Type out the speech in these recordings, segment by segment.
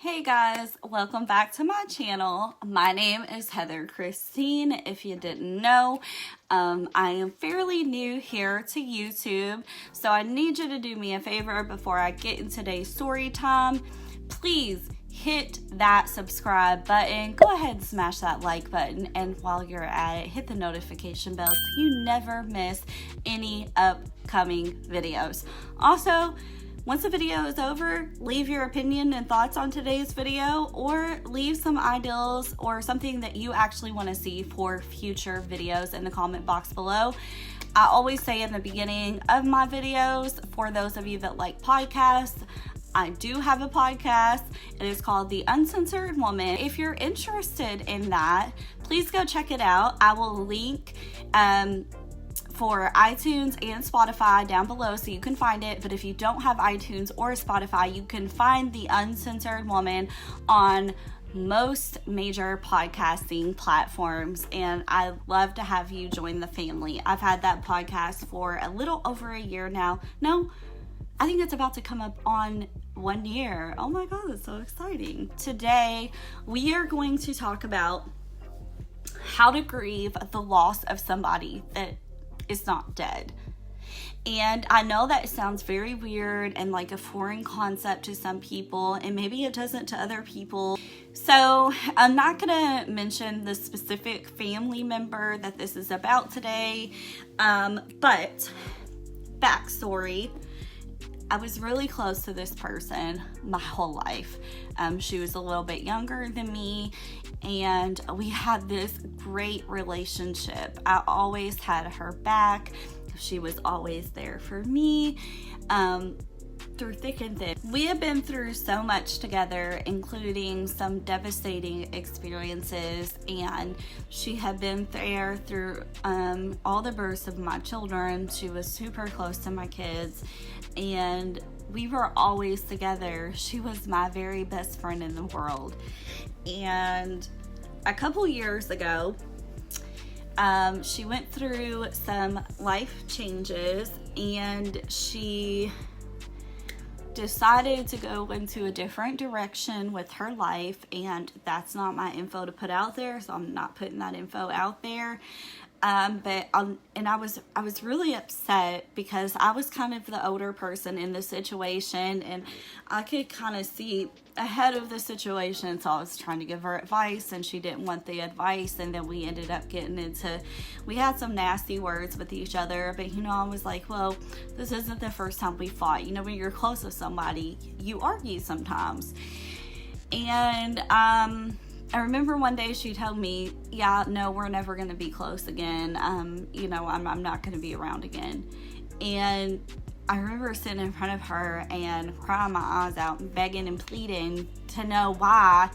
Hey guys, welcome back to my channel. My name is Heather Christine. If you didn't know, I am fairly new here to YouTube, so I need you to do me a favor before I get into today's story time. Please hit that subscribe button, go ahead and smash that like button, and while you're at it, hit the notification bell so you never miss any upcoming videos. Also, once the video is over, leave your opinion and thoughts on today's video, or leave some ideals or something that you actually want to see for future videos in the comment box below. I always say in the beginning of my videos, for those of you that like podcasts, I do have a podcast. It is called the UnCensored Woman. If you're interested in that, please go check it out. I will link for iTunes and Spotify down below so you can find it. But if you don't have iTunes or Spotify, you can find the UnCensored Woman on most major podcasting platforms, and I'd love to have you join the family. I've had that podcast for a little over a year now. No, I think it's about to come up on 1 year. Oh my god, that's so exciting. Today we are going to talk about how to grieve the loss of somebody that is not dead. And I know that sounds very weird and like a foreign concept to some people, and maybe it doesn't to other people. So I'm not gonna mention the specific family member that this is about today, but backstory. I was really close to this person my whole life. She was a little bit younger than me, and we had this great relationship. I always had her back. She was always there for me through thick and thin. We have been through so much together, including some devastating experiences, and she had been there through all the births of my children. She was super close to my kids, and we were always together. She was my very best friend in the world. And a couple years ago, she went through some life changes, and she decided to go into a different direction with her life, and that's not my info to put out there, so I'm not putting that info out there. And I was really upset because I was kind of the older person in the situation, and I could kind of see ahead of the situation, so I was trying to give her advice, and she didn't want the advice, and then we ended up we had some nasty words with each other. But I was like, well, this isn't the first time we fought. When you're close with somebody, you argue sometimes. And I remember one day she told me, yeah, no, we're never going to be close again. I'm not going to be around again. And I remember sitting in front of her and crying my eyes out and begging and pleading to know why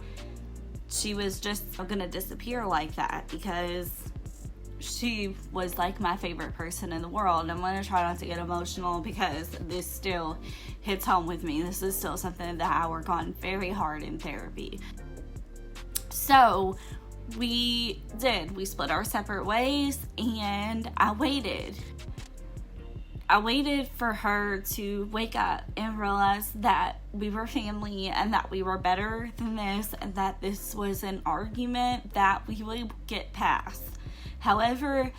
she was just going to disappear like that, because she was like my favorite person in the world. And I'm going to try not to get emotional because this still hits home with me. This is still something that I work on very hard in therapy. So we split our separate ways, and I waited for her to wake up and realize that we were family, and that we were better than this, and that this was an argument that we would get past. However,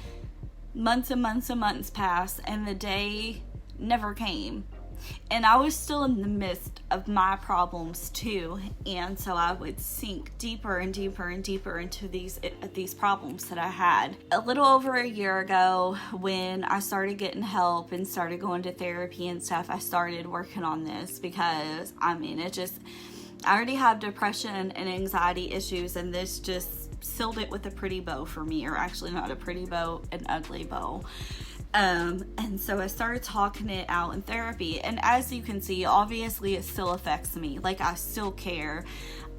months and months and months passed, and the day never came. And I was still in the midst of my problems too, and so I would sink deeper and deeper and deeper into these problems that I had. A little over a year ago, when I started getting help and started going to therapy and stuff, I started working on this because I already have depression and anxiety issues, and this just sealed it with a pretty bow for me, or actually not a pretty bow, an ugly bow. And so I started talking it out in therapy, and as you can see, obviously it still affects me. Like, I still care.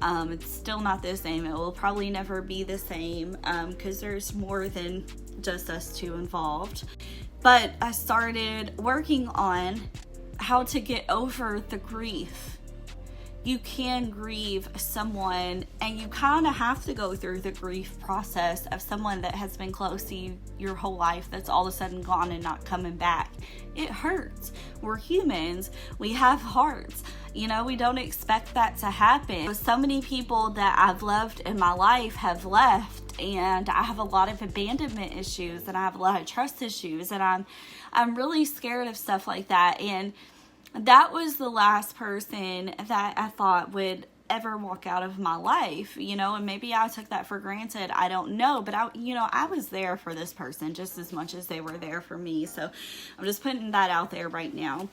It's still not the same. It will probably never be the same, because there's more than just us two involved. But I started working on how to get over the grief you can grieve someone, and you kind of have to go through the grief process of someone that has been close to you your whole life that's all of a sudden gone and not coming back. It hurts. We're humans. We have hearts. You know, we don't expect that to happen. So many people that I've loved in my life have left, and I have a lot of abandonment issues, and I have a lot of trust issues, and I'm really scared of stuff like that. And that was the last person that I thought would ever walk out of my life, you know, and maybe I took that for granted. I don't know, but I was there for this person just as much as they were there for me. So I'm just putting that out there right now.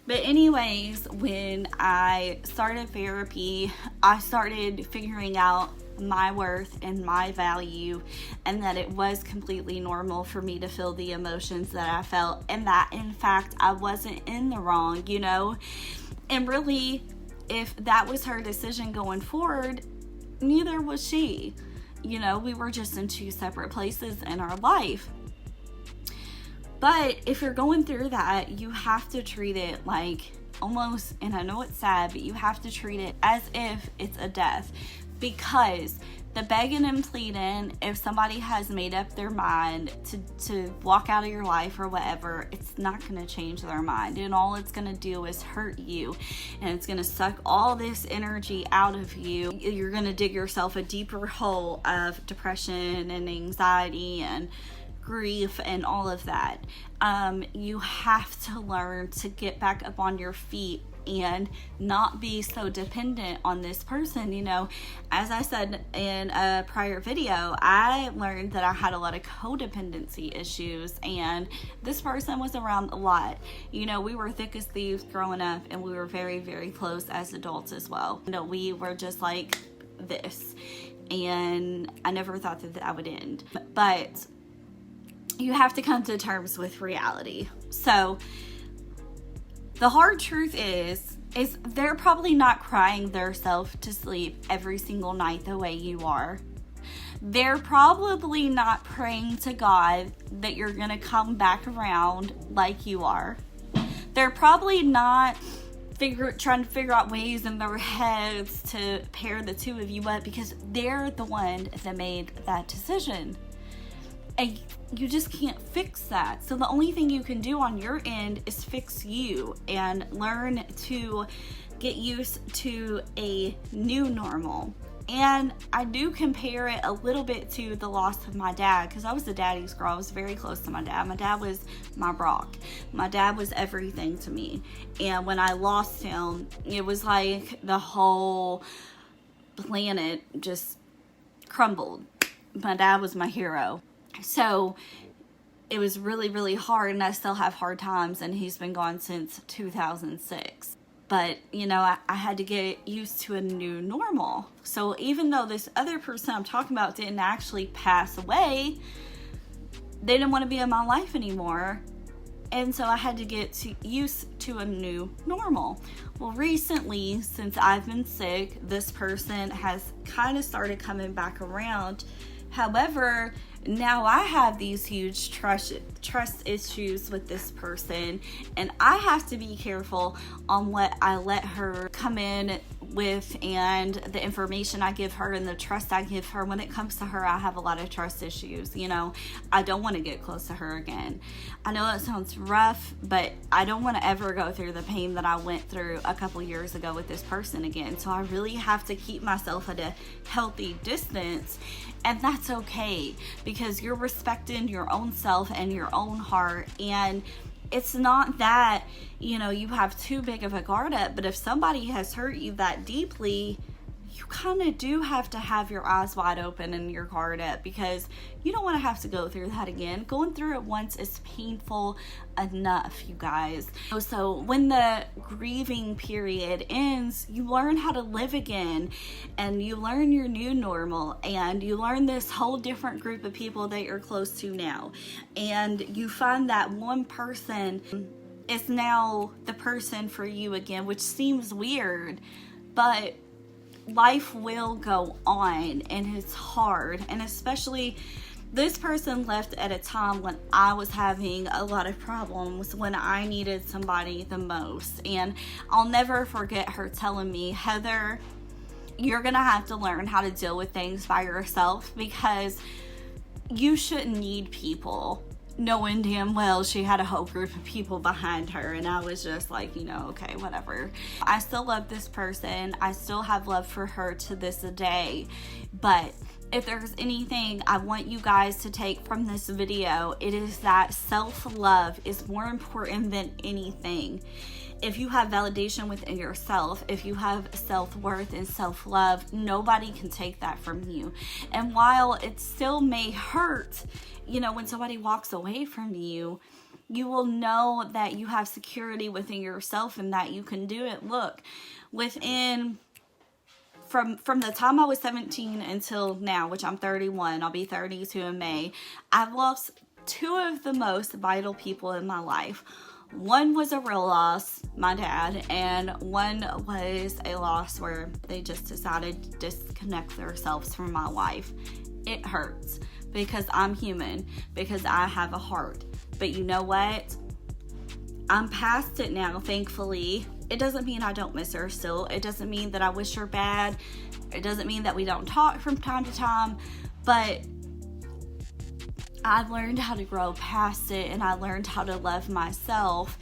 But anyways, when I started therapy, I started figuring out my worth and my value, and that it was completely normal for me to feel the emotions that I felt, and that in fact I wasn't in the wrong, you know. And really, if that was her decision going forward, neither was she. You know, we were just in two separate places in our life. But if you're going through that, you have to treat it like almost, and I know it's sad, but you have to treat it as if it's a death. Because the begging and pleading, if somebody has made up their mind to walk out of your life or whatever, it's not going to change their mind. And all it's going to do is hurt you. And it's going to suck all this energy out of you. You're going to dig yourself a deeper hole of depression and anxiety and grief and all of that. You have to learn to get back up on your feet and not be so dependent on this person. You know, as I said in a prior video, I learned that I had a lot of codependency issues, and this person was around a lot. You know, we were thick as thieves growing up, and we were very, very close as adults as well. You know, we were just like this, and I never thought that that would end. But you have to come to terms with reality. So the hard truth is they're probably not crying themselves to sleep every single night the way you are. They're probably not praying to God that you're going to come back around like you are. They're probably not trying to figure out ways in their heads to pair the two of you up, because they're the one that made that decision. And you just can't fix that. So the only thing you can do on your end is fix you and learn to get used to a new normal. And I do compare it a little bit to the loss of my dad, because I was a daddy's girl. I was very close to my dad. My dad was my rock. My dad was everything to me. And when I lost him, it was like the whole planet just crumbled. My dad was my hero. So it was really, really hard, and I still have hard times, and he's been gone since 2006. But, you know, I had to get used to a new normal. So even though this other person I'm talking about didn't actually pass away, they didn't want to be in my life anymore. And so I had to get used to a new normal. Well, recently, since I've been sick, this person has kind of started coming back around. However, now I have these huge trust issues with this person, and I have to be careful on what I let her come in with and the information I give her and the trust I give her. When it comes to her, I have a lot of trust issues. You know, I don't want to get close to her again. I know that sounds rough, but I don't want to ever go through the pain that I went through a couple years ago with this person again. So I really have to keep myself at a healthy distance, and that's okay, because you're respecting your own self and your own heart. And it's not that, you know, you have too big of a guard up, but if somebody has hurt you that deeply, you kind of do have to have your eyes wide open and your guard up, because you don't want to have to go through that again. Going through it once is painful enough, you guys. So when the grieving period ends, you learn how to live again, and you learn your new normal, and you learn this whole different group of people that you're close to now, and you find that one person is now the person for you again, which seems weird, but life will go on, and it's hard. And especially This person left at a time when I was having a lot of problems, when I needed somebody the most. And I'll never forget her telling me, Heather, you're gonna have to learn how to deal with things by yourself, because you shouldn't need people. Knowing damn well she had a whole group of people behind her, and I was just like, you know, okay, whatever. I still love this person. I still have love for her to this day. But if there's anything I want you guys to take from this video, it is that self-love is more important than anything. If you have validation within yourself, if you have self-worth and self-love, nobody can take that from you. And while it still may hurt, you know, when somebody walks away from you, you will know that you have security within yourself and that you can do it. Look, from the time I was 17 until now, which I'm 31, I'll be 32 in May, I've lost two of the most vital people in my life. One was a real loss, my dad, and one was a loss where they just decided to disconnect themselves from my life. It hurts because I'm human, because I have a heart. But you know what? I'm past it now, thankfully. It doesn't mean I don't miss her still. It doesn't mean that I wish her bad. It doesn't mean that we don't talk from time to time. But I've learned how to grow past it, and I learned how to love myself.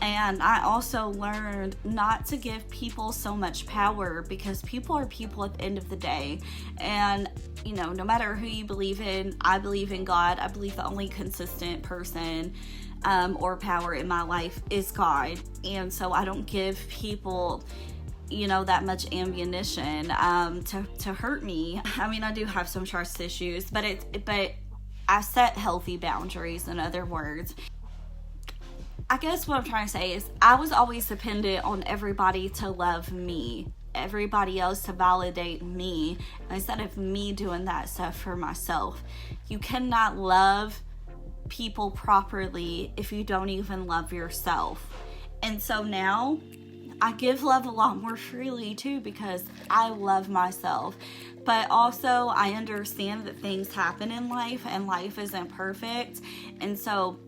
And I also learned not to give people so much power, because people are people at the end of the day. And, you know, no matter who you believe in, I believe in God. I believe the only consistent person or power in my life is God. And so I don't give people, you know, that much ammunition to hurt me. I mean, I do have some trust issues, but I set healthy boundaries, in other words. I guess what I'm trying to say is I was always dependent on everybody to love me, everybody else to validate me, instead of me doing that stuff for myself. You cannot love people properly if you don't even love yourself. And so now I give love a lot more freely too, because I love myself. But also I understand that things happen in life and life isn't perfect. And so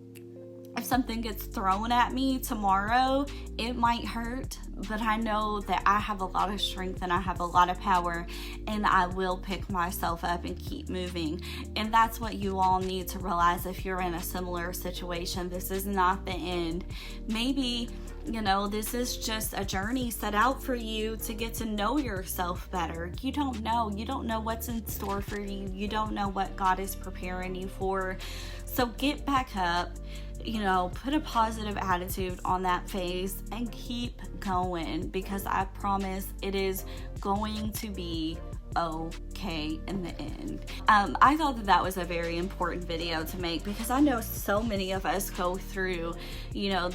if something gets thrown at me tomorrow, it might hurt, but I know that I have a lot of strength and I have a lot of power, and I will pick myself up and keep moving. And that's what you all need to realize if you're in a similar situation. This is not the end. Maybe, you know, this is just a journey set out for you to get to know yourself better. You don't know what's in store for you. You don't know what God is preparing you for. So get back up, you know, put a positive attitude on that phase and keep going, because I promise it is going to be okay in the end. I thought that was a very important video to make, because I know so many of us go through, you know,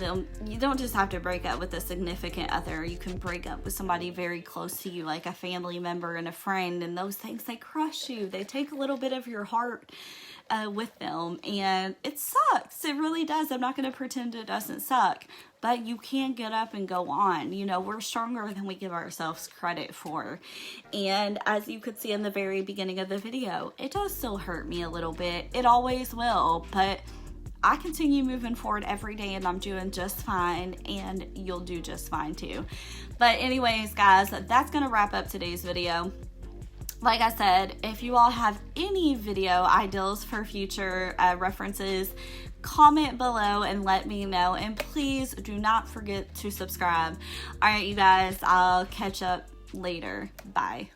you don't just have to break up with a significant other. You can break up with somebody very close to you, like a family member and a friend, and those things, they crush you. They take a little bit of your heart with them, and it sucks. It really does. I'm not going to pretend it doesn't suck, but you can get up and go on. You know, we're stronger than we give ourselves credit for. And as you could see in the very beginning of the video, it does still hurt me a little bit. It always will, but I continue moving forward every day, and I'm doing just fine, and you'll do just fine too. But anyways, guys, that's going to wrap up today's video. Like I said, if you all have any video ideas for future references, comment below and let me know. And please do not forget to subscribe. All right, you guys, I'll catch up later. Bye.